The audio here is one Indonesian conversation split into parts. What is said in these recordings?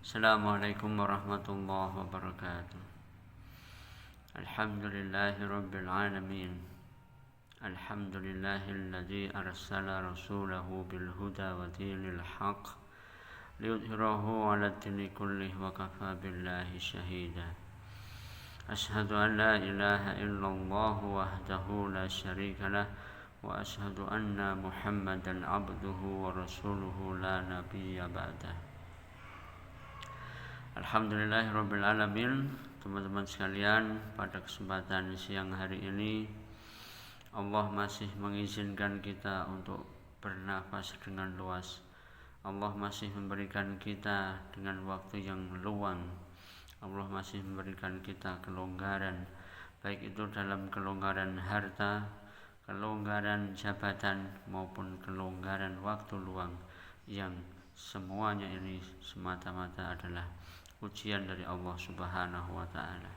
Assalamualaikum warahmatullahi wabarakatuh. Alhamdulillahi rabbil alamin. Alhamdulillahilladzi arsala rasulahu bil huda wa dinil haqq liyudhhirahu 'ala dini kullih wa kafa billahi shahida. Ashhadu an la ilaha illallah wahdahu la syarika lah wa ashhadu anna Muhammadan 'abduhu wa rasuluhu la nabiyya ba'dah. Alhamdulillahirrabbilalamin. Teman-teman sekalian, pada kesempatan siang hari ini Allah masih mengizinkan kita untuk bernafas dengan luas. Allah masih memberikan kita dengan waktu yang luang. Allah masih memberikan kita kelonggaran, baik itu dalam kelonggaran harta, kelonggaran jabatan, maupun kelonggaran waktu luang, yang semuanya ini semata-mata adalah ujian dari Allah Subhanahu wa ta'ala.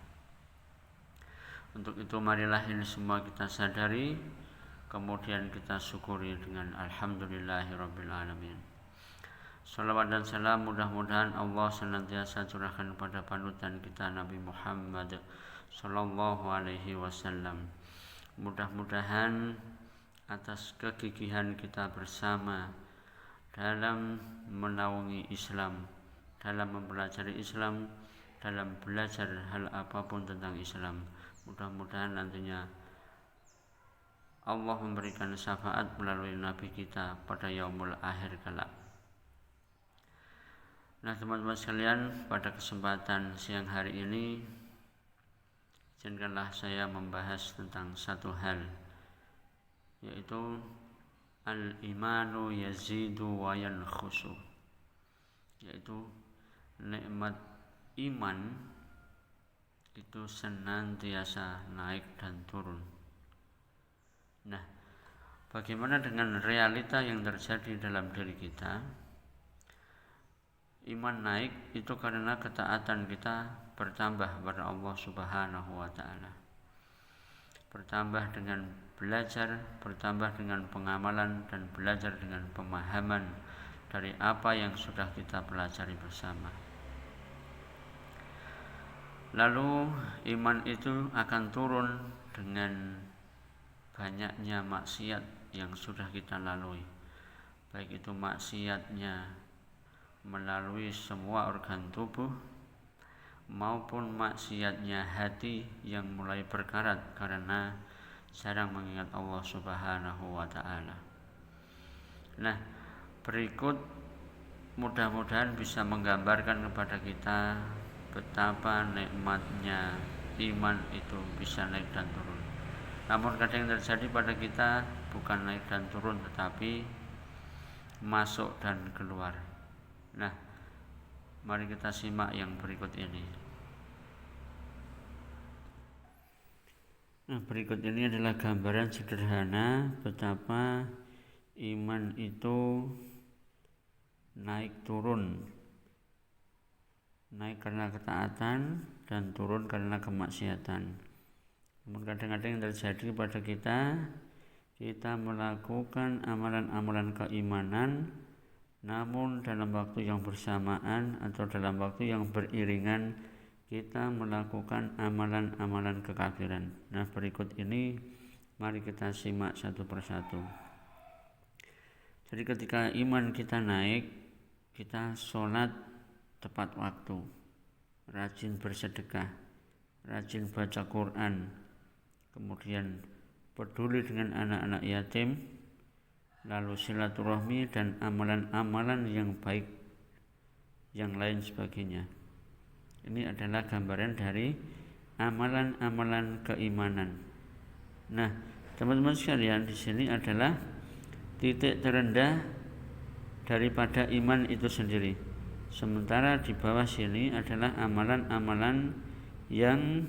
Untuk itu marilah ini semua kita sadari, kemudian kita syukuri dengan alhamdulillahirabbil alamin. Salawat dan salam mudah-mudahan Allah senantiasa curahkan pada panutan kita Nabi Muhammad sallallahu alaihi wasallam. Mudah-mudahan atas kegigihan kita bersama dalam menaungi Islam, dalam mempelajari Islam, dalam belajar hal apapun tentang Islam, mudah-mudahan nantinya Allah memberikan syafaat melalui Nabi kita pada yaumul akhir kelak. Nah, teman-teman sekalian, pada kesempatan siang hari ini izinkanlah saya membahas tentang satu hal, yaitu al-imanu yazidu wa yanqusu, yaitu nikmat iman itu senantiasa naik dan turun. Nah, bagaimana dengan realita yang terjadi dalam diri kita? Iman naik itu karena ketaatan kita bertambah kepada Allah Subhanahu wa ta'ala, bertambah dengan belajar, bertambah dengan pengamalan, dan belajar dengan pemahaman dari apa yang sudah kita pelajari bersama. Lalu iman itu akan turun dengan banyaknya maksiat yang sudah kita lalui, baik itu maksiatnya melalui semua organ tubuh, maupun maksiatnya hati yang mulai berkarat karena jarang mengingat Allah Subhanahu wa ta'ala. Nah, berikut mudah-mudahan bisa menggambarkan kepada kita betapa nikmatnya iman itu bisa naik dan turun. Namun kadang yang terjadi pada kita bukan naik dan turun, tetapi masuk dan keluar. Nah, mari kita simak yang berikut ini. Nah, berikut ini adalah gambaran sederhana betapa iman itu naik turun, naik karena ketaatan dan turun karena kemaksiatan. Namun kadang-kadang yang terjadi pada kita melakukan amalan-amalan keimanan, namun dalam waktu yang bersamaan atau dalam waktu yang beriringan kita melakukan amalan-amalan kekafiran. Nah, berikut ini mari kita simak satu persatu. Jadi ketika iman kita naik, kita sholat tepat waktu, rajin bersedekah, rajin baca Quran, kemudian peduli dengan anak-anak yatim, lalu silaturahmi dan amalan-amalan yang baik yang lain sebagainya. Ini adalah gambaran dari amalan-amalan keimanan. Nah, teman-teman sekalian, di sini adalah titik terendah daripada iman itu sendiri. Sementara di bawah sini adalah amalan-amalan yang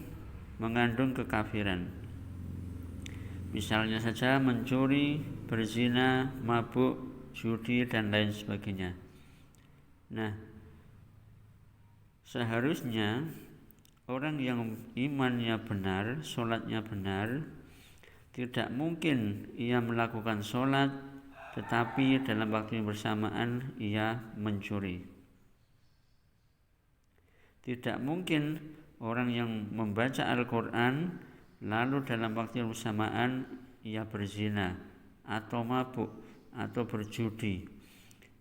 mengandung kekafiran. Misalnya saja mencuri, berzina, mabuk, judi, dan lain sebagainya. Nah, seharusnya orang yang imannya benar, sholatnya benar, tidak mungkin ia melakukan sholat tetapi dalam waktu yang bersamaan ia mencuri. Tidak mungkin orang yang membaca Al-Quran lalu dalam waktu yang bersamaan ia berzina atau mabuk atau berjudi.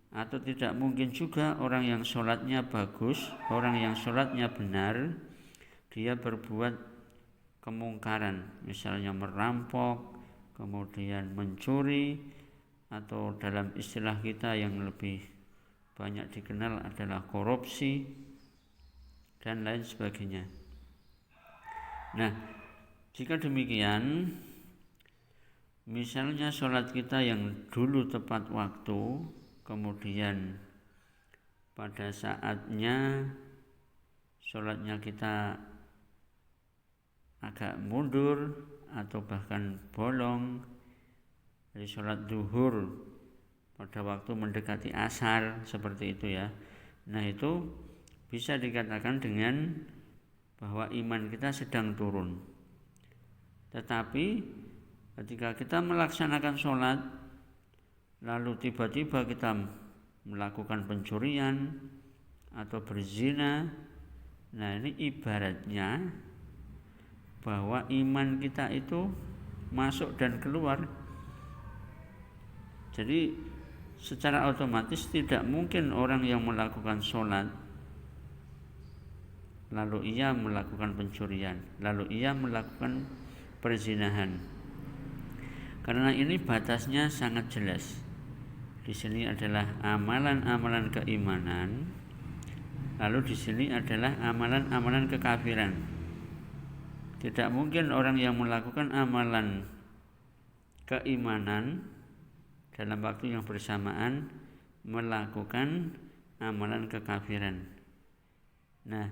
Atau tidak mungkin juga orang yang sholatnya bagus, orang yang sholatnya benar, dia berbuat kemungkaran, misalnya merampok, kemudian mencuri, atau dalam istilah kita yang lebih banyak dikenal adalah korupsi, dan lain sebagainya. Nah, jika demikian, misalnya sholat kita yang dulu tepat waktu, kemudian pada saatnya sholatnya kita agak mundur atau bahkan bolong, dari sholat duhur pada waktu mendekati asar seperti itu ya. Nah, itu bisa dikatakan dengan bahwa iman kita sedang turun. Tetapi ketika kita melaksanakan sholat lalu tiba-tiba kita melakukan pencurian atau berzina, nah ini ibaratnya bahwa iman kita itu masuk dan keluar. Jadi secara otomatis tidak mungkin orang yang melakukan sholat lalu ia melakukan pencurian, lalu ia melakukan perzinahan, karena ini batasnya sangat jelas. Di sini adalah amalan-amalan keimanan, lalu di sini adalah amalan-amalan kekafiran. Tidak mungkin orang yang melakukan amalan keimanan dalam waktu yang bersamaan melakukan amalan kekafiran. Nah,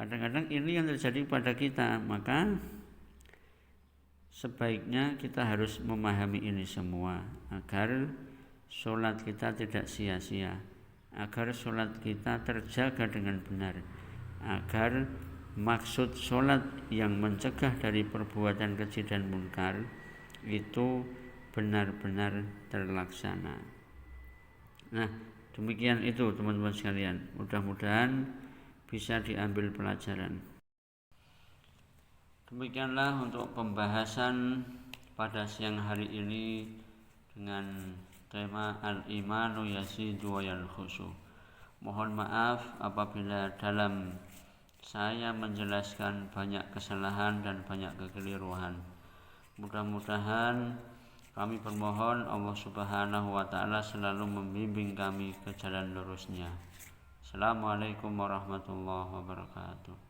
kadang-kadang ini yang terjadi pada kita, maka sebaiknya kita harus memahami ini semua agar sholat kita tidak sia-sia, agar sholat kita terjaga dengan benar, agar maksud sholat yang mencegah dari perbuatan keji dan munkar itu benar-benar terlaksana. Nah, demikian itu teman-teman sekalian, mudah-mudahan bisa diambil pelajaran. Demikianlah untuk pembahasan pada siang hari ini dengan tema Al-Imanu Yazidu wa Yanqusu. Mohon maaf apabila dalam saya menjelaskan banyak kesalahan dan banyak kekeliruan. Mudah-mudahan kami bermohon Allah Subhanahu wa ta'ala selalu membimbing kami ke jalan lurusnya. Assalamualaikum warahmatullahi wabarakatuh.